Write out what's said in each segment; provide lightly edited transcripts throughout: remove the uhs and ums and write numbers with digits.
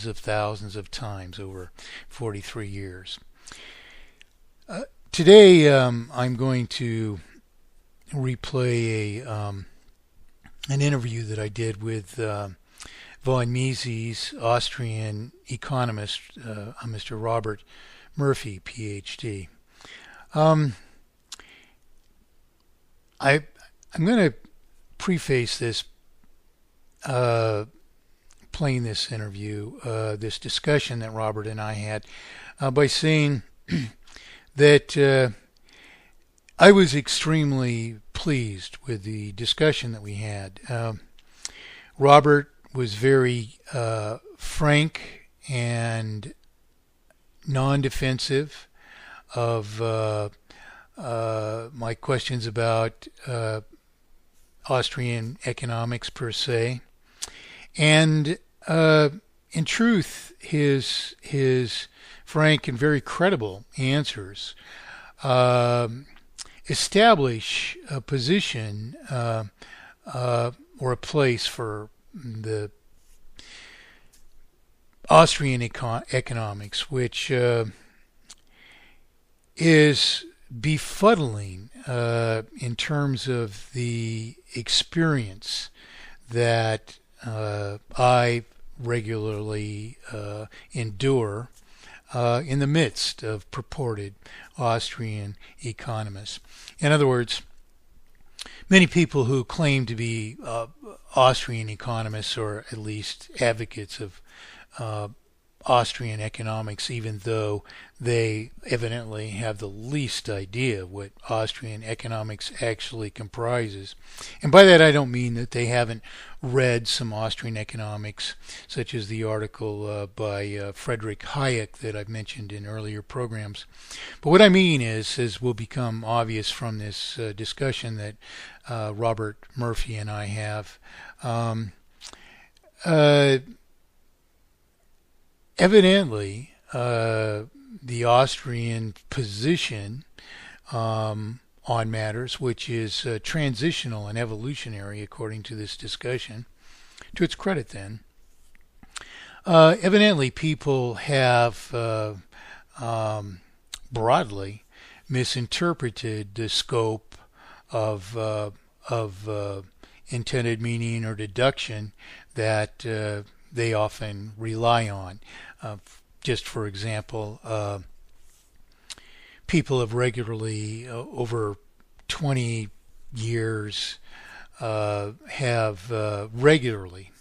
of thousands of times over 43 years. Today, I'm going to replay an interview that I did with von Mises, Austrian economist, Mr. Robert Murphy, PhD. I'm going to preface this playing this interview, this discussion that Robert and I had, by saying that I was extremely pleased with the discussion that we had. Robert was very frank and non-defensive of my questions about Austrian economics per se, and in truth, his frank and very credible answers establish a position or a place for the Austrian economics, which is befuddling in terms of the experience that I regularly endure in the midst of purported Austrian economists. In other words, many people who claim to be Austrian economists, or at least advocates of Austrian economics, even though they evidently have the least idea what Austrian economics actually comprises. And by that I don't mean that they haven't read some Austrian economics, such as the article by Friedrich Hayek that I've mentioned in earlier programs. But what I mean is, as will become obvious from this discussion that Robert Murphy and I have, evidently, the Austrian position on matters, which is transitional and evolutionary, according to this discussion, to its credit then, evidently people have broadly misinterpreted the scope of intended meaning or deduction that they often rely on. Just for example, people have regularly, over 20 years, have regularly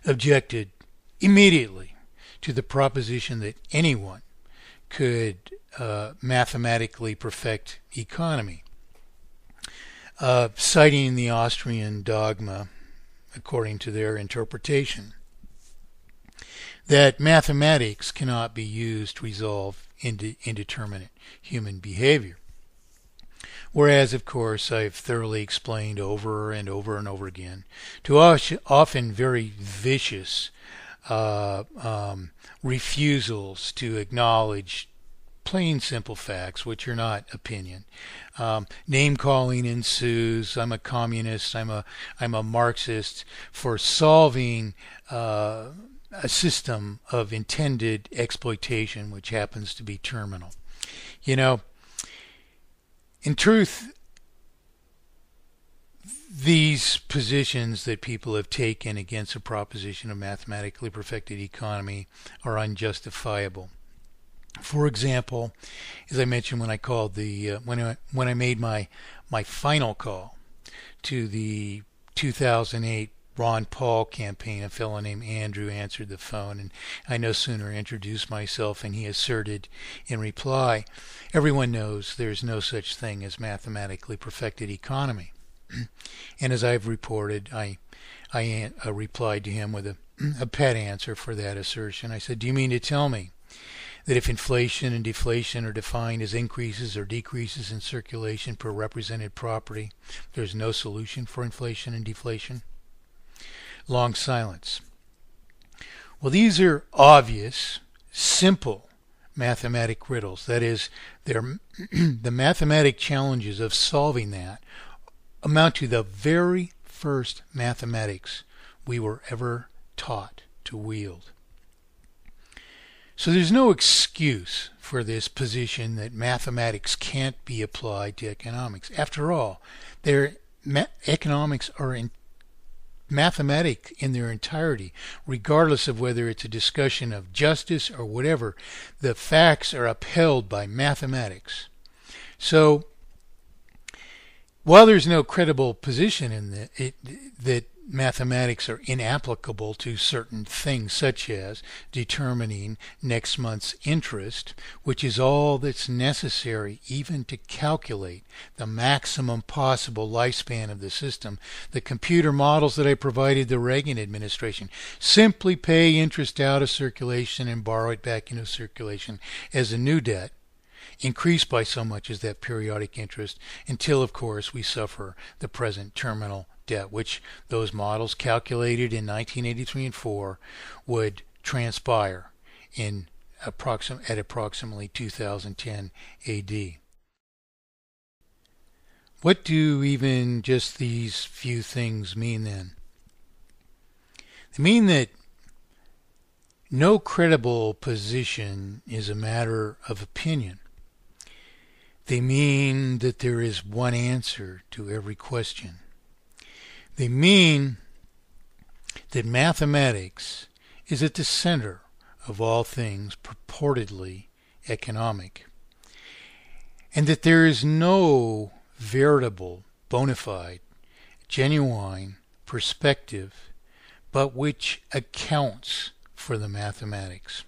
objected immediately to the proposition that anyone could mathematically perfect economy, citing the Austrian dogma, according to their interpretation, that mathematics cannot be used to resolve indeterminate human behavior. Whereas, of course, I've thoroughly explained over and over and over again, to often very vicious refusals to acknowledge plain simple facts, which are not opinion. Name calling ensues. I'm a communist. I'm a Marxist, for solving a system of intended exploitation, which happens to be terminal. You know, in truth, these positions that people have taken against a proposition of mathematically perfected economy are unjustifiable. For example, as I mentioned when I called when I made my final call to the 2008 Ron Paul campaign, a fellow named Andrew answered the phone, and I no sooner introduced myself and he asserted in reply, "Everyone knows there's no such thing as mathematically perfected economy." And as I've reported, I replied to him with a pat answer for that assertion. I said, "Do you mean to tell me that if inflation and deflation are defined as increases or decreases in circulation per represented property, there's no solution for inflation and deflation?" Long silence. Well, these are obvious, simple mathematic riddles. That is, they're the mathematic challenges of solving that amount to the very first mathematics we were ever taught to wield. So there's no excuse for this position that mathematics can't be applied to economics. After all, economics are mathematic in their entirety, regardless of whether it's a discussion of justice or whatever. The facts are upheld by mathematics. So while there's no credible position in that mathematics are inapplicable to certain things, such as determining next month's interest, which is all that's necessary even to calculate the maximum possible lifespan of the system, the computer models that I provided the Reagan administration simply pay interest out of circulation and borrow it back into circulation as a new debt, increase by so much as that periodic interest, until, of course, we suffer the present terminal debt, which those models calculated in 1983 and 4 would transpire at approximately 2010 AD. What do even just these few things mean then? They mean that no credible position is a matter of opinion. They mean that there is one answer to every question. They mean that mathematics is at the center of all things purportedly economic, and that there is no veritable, bona fide, genuine perspective but which accounts for the mathematics.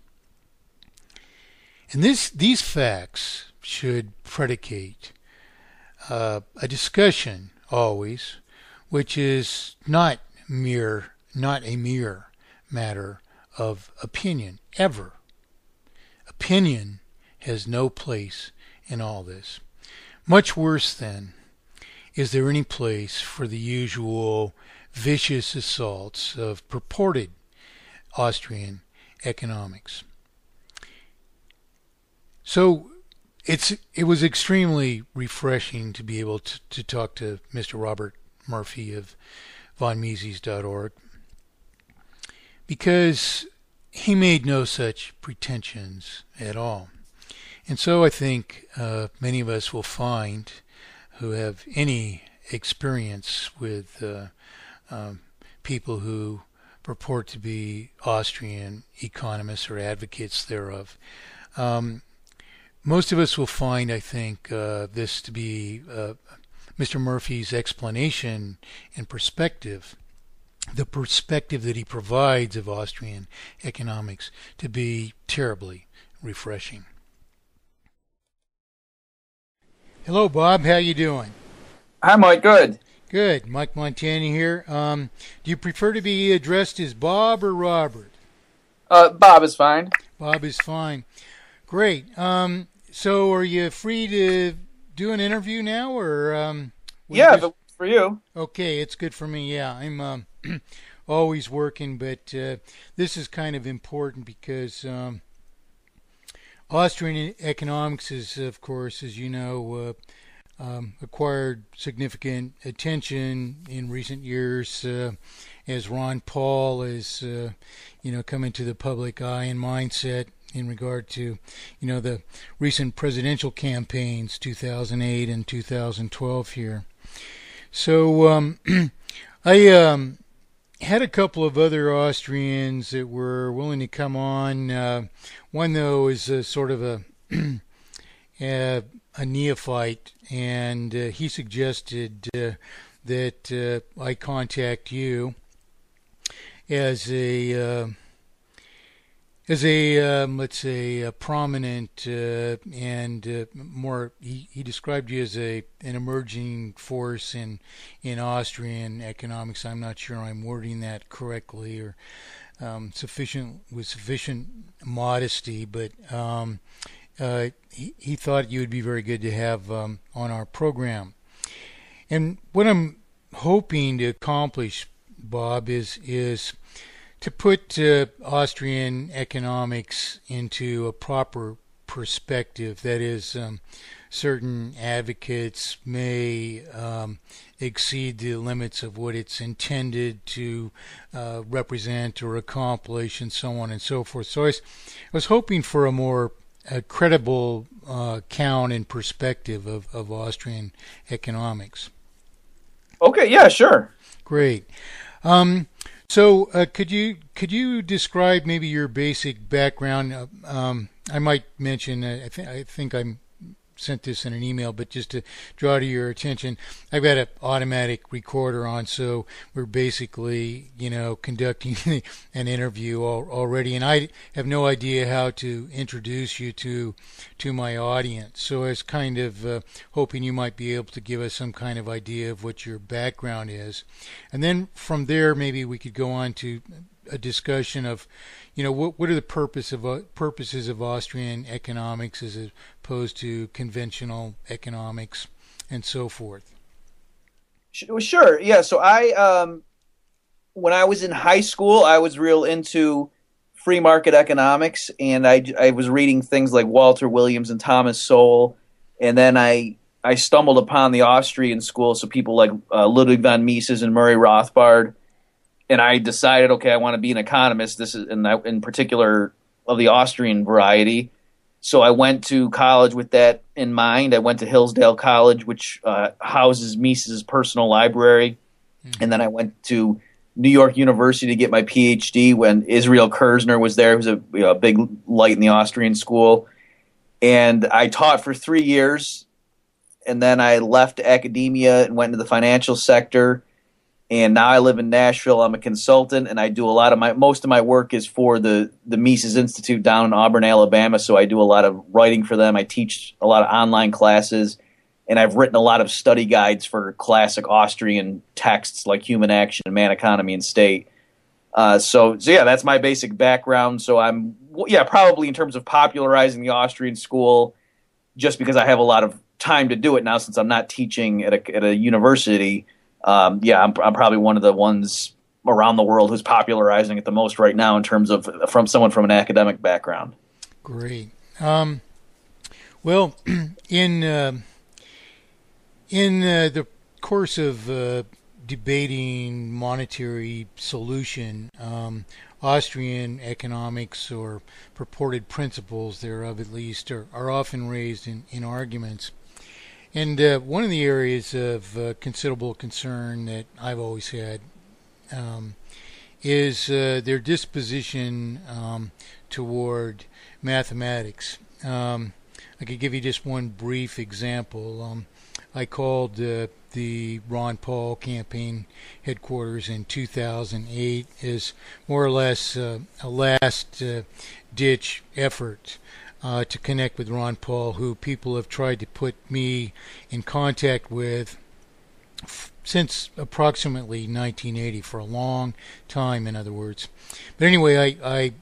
And these facts should predicate a discussion always, which is not a mere matter of opinion, ever. Opinion has no place in all this. Much worse, then, is there any place for the usual vicious assaults of purported Austrian economics. So it was extremely refreshing to be able to talk to Mr. Robert Murphy of vonmises.org, because he made no such pretensions at all. And so I think many of us will find, who have any experience with people who purport to be Austrian economists or advocates thereof, most of us will find, I think, this to be Mr. Murphy's explanation and perspective, the perspective that he provides of Austrian economics, to be terribly refreshing. Hello, Bob. How you doing? Hi, Mike. Good. Good. Mike Montagne here. Do you prefer to be addressed as Bob or Robert? Bob is fine. Bob is fine. Great. So are you free to do an interview now, or? Yeah, if it works for you. Okay, it's good for me. Yeah, I'm always working, but this is kind of important because Austrian economics is, of course, as you know, acquired significant attention in recent years as Ron Paul has, come into the public eye and mindset in regard to, the recent presidential campaigns, 2008 and 2012 here. So I had a couple of other Austrians that were willing to come on. One, though, is sort of a neophyte, and he suggested that I contact you as a let's say a prominent and more. He described you as an emerging force in Austrian economics. I'm not sure I'm wording that correctly or with sufficient modesty, but he thought you would be very good to have on our program. And what I'm hoping to accomplish, Bob, is to put Austrian economics into a proper perspective. That is, certain advocates may exceed the limits of what it's intended to represent or accomplish, and so on and so forth. So I was hoping for a more credible count and perspective of Austrian economics. Okay, yeah, sure. Great. So could you describe maybe your basic background? I might mention I think I sent this in an email, but just to draw to your attention, I've got an automatic recorder on, so we're basically conducting an interview already, and I have no idea how to introduce you to my audience. So I was kind of hoping you might be able to give us some kind of idea of what your background is, and then from there maybe we could go on to a discussion of, what are the purposes of Austrian economics as opposed to conventional economics, and so forth. Sure. Yeah. So when I was in high school, I was real into free market economics, and I was reading things like Walter Williams and Thomas Sowell, and then I stumbled upon the Austrian school, so people like Ludwig von Mises and Murray Rothbard. And I decided, okay, I want to be an economist. This is in particular of the Austrian variety. So I went to college with that in mind. I went to Hillsdale College, which houses Mises' personal library. Mm-hmm. And then I went to New York University to get my PhD when Israel Kirzner was there, who's a big light in the Austrian school. And I taught for 3 years. And then I left academia and went into the financial sector. And now I live in Nashville. I'm a consultant, and I do most of my work is for the Mises Institute down in Auburn, Alabama. So I do a lot of writing for them. I teach a lot of online classes, and I've written a lot of study guides for classic Austrian texts like Human Action and Man, Economy, and State. So yeah, that's my basic background. So I'm probably in terms of popularizing the Austrian school, just because I have a lot of time to do it now since I'm not teaching at a university. I'm probably one of the ones around the world who's popularizing it the most right now in terms of from someone from an academic background. Great. Well, in the course of debating monetary solution, Austrian economics, or purported principles thereof at least, are often raised in arguments. And one of the areas of considerable concern that I've always had is their disposition toward mathematics. I could give you just one brief example. I called the Ron Paul campaign headquarters in 2008 as more or less a last-ditch effort to connect with Ron Paul, who people have tried to put me in contact with since approximately 1980, for a long time, in other words. But anyway, I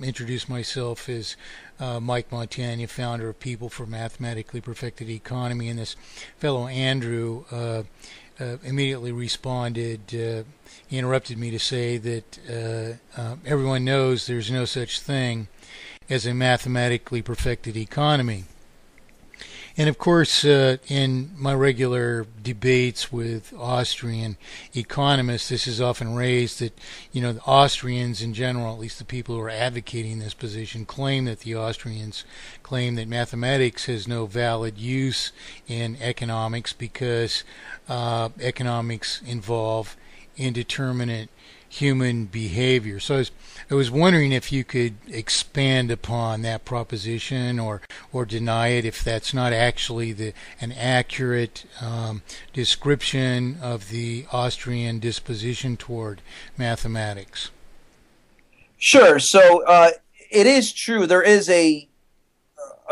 introduced myself as Mike Montagne, founder of People for Mathematically Perfected Economy, and this fellow Andrew immediately responded. He interrupted me to say that everyone knows there's no such thing as a mathematically perfected economy. And of course, in my regular debates with Austrian economists, this is often raised that, the Austrians in general, at least the people who are advocating this position, claim that the Austrians claim that mathematics has no valid use in economics because economics involve indeterminate human behavior. So I was wondering if you could expand upon that proposition or deny it, if that's not actually an accurate description of the Austrian disposition toward mathematics. Sure. So it is true. There is a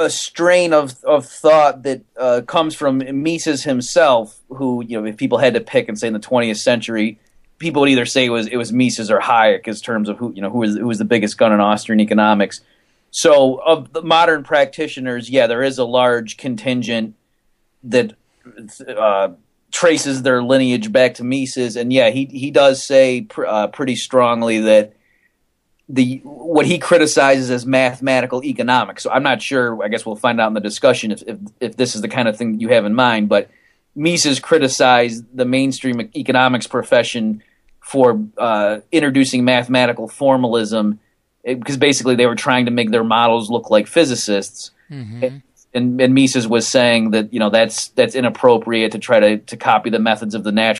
strain of thought that comes from Mises himself, who, if people had to pick and say in the 20th century, people would either say it was Mises or Hayek as terms of who was the biggest gun in Austrian economics. So of the modern practitioners, there is a large contingent that traces their lineage back to Mises, and he does say pretty strongly that what he criticizes as mathematical economics. So I'm not sure. I guess we'll find out in the discussion if this is the kind of thing you have in mind, but Mises criticized the mainstream economics profession for introducing mathematical formalism, because basically they were trying to make their models look like physicists. Mm-hmm. And Mises was saying that that's inappropriate to try to copy the methods of the natural